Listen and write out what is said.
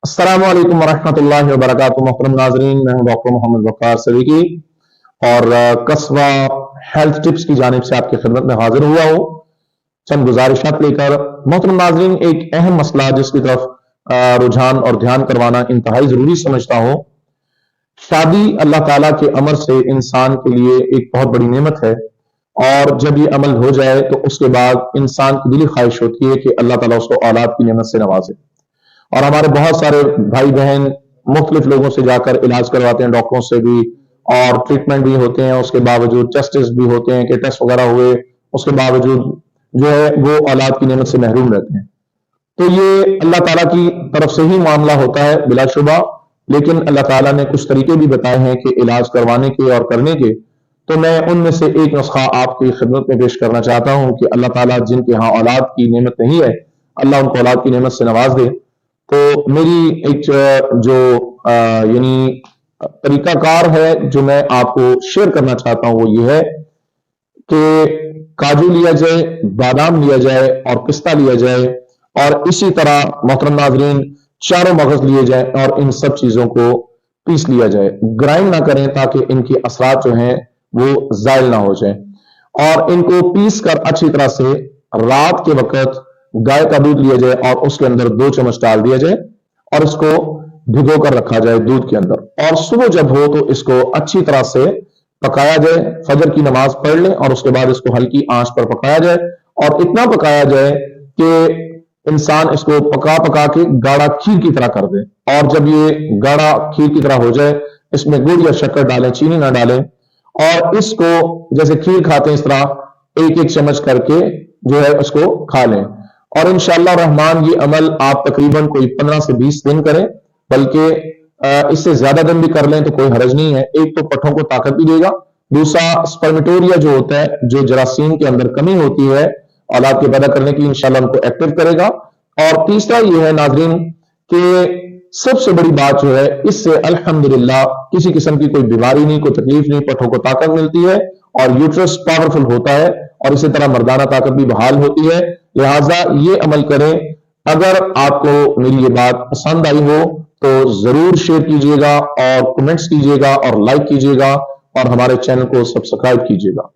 अस्सलाम वालेकुम वरहमतुल्लाहि वबरकातुहू। मोहतरम नाजरीन, मैं हूं डॉक्टर मोहम्मद वक़ार सदीकी और कस्बा हेल्थ टिप्स की जानिब से आपकी खिदमत में हाजिर हुआ हूं चंद गुजारिशात लेकर। मोहतरम नाजरीन, एक अहम मसला जिसकी तरफ रुझान और ध्यान करवाना इंतहाई जरूरी समझता हूं। शादी अल्लाह ताला के अमर से इंसान के लिए एक बहुत बड़ी नेमत है और जब ये अमल हो जाए तो उसके बाद इंसान की दिली ख्वाहिश होती है कि अल्लाह ताला उसको औलाद की नेमत से नवाजे। और हमारे बहुत सारे भाई बहन मुख्तलिफ लोगों से जाकर इलाज करवाते हैं, डॉक्टरों से भी, और ट्रीटमेंट भी होते हैं, उसके बावजूद टेस्ट भी होते हैं कि टेस्ट वगैरह हुए, उसके बावजूद जो है वो औलाद की नेमत से महरूम रहते हैं। तो ये अल्लाह ताला की तरफ से ही मामला होता है बिलाशुबा, लेकिन अल्लाह ताला ने कुछ तरीके भी बताए हैं कि इलाज करवाने के और करने के। तो मैं उनमें से एक नुस्खा आपकी खिदमत में पेश करना चाहता हूं कि अल्लाह ताला जिनके यहाँ औलाद की नेमत नहीं है, अल्लाह उनको औलाद की नेमत से नवाज दे। तो मेरी एक जो यानी तरीकाकार है जो मैं आपको शेयर करना चाहता हूं वो ये है कि काजू लिया जाए, बादाम लिया जाए और पिस्ता लिया जाए, और इसी तरह मोहतरम नाजरीन चारों मगज लिए जाए और इन सब चीजों को पीस लिया जाए। ग्राइंड ना करें ताकि इनकी असरात जो हैं वो जायल ना हो जाए। और इनको पीस कर अच्छी तरह से रात के वक्त गाय का दूध लिया जाए और उसके अंदर 2 चम्मच डाल दिया जाए और इसको भिगो कर रखा जाए दूध के अंदर। और सुबह जब हो तो इसको अच्छी तरह से पकाया जाए, फजर की नमाज पढ़ लें और उसके बाद इसको हल्की आंच पर पकाया जाए और इतना पकाया जाए कि इंसान इसको पका पका के गाढ़ा खीर की तरह कर दे। और जब ये गाढ़ा खीर की तरह हो जाए, इसमें गुड़ या शक्कर डालें, चीनी ना डालें, और इसको जैसे खीर खाते हैं इस तरह एक एक चम्मच करके जो है उसको खा लें। और इंशाअल्लाह रहमान ये अमल आप तकरीबन कोई 15 से 20 दिन करें, बल्कि इससे ज्यादा दिन भी कर लें तो कोई हर्ज नहीं है। एक तो पट्ठों को ताकत भी देगा, दूसरा स्पर्मेटोरिया जो होता है, जो जरासीम के अंदर कमी होती है औलाद के पैदा करने के लिए, इंशाअल्लाह उनको एक्टिव करेगा। और तीसरा ये है नाजरीन कि सबसे बड़ी बात जो है, इससे अल्हम्दुलिल्लाह किसी किस्म की कोई बीमारी नहीं, कोई तकलीफ नहीं, पट्ठों को ताकत मिलती है और यूट्रस पावरफुल होता है और इसी तरह मर्दाना ताकत भी बहाल होती है। लिहाजा ये अमल करें। अगर आपको मेरी ये बात पसंद आई हो तो जरूर शेयर कीजिएगा और कमेंट्स कीजिएगा और लाइक कीजिएगा और हमारे चैनल को सब्सक्राइब कीजिएगा।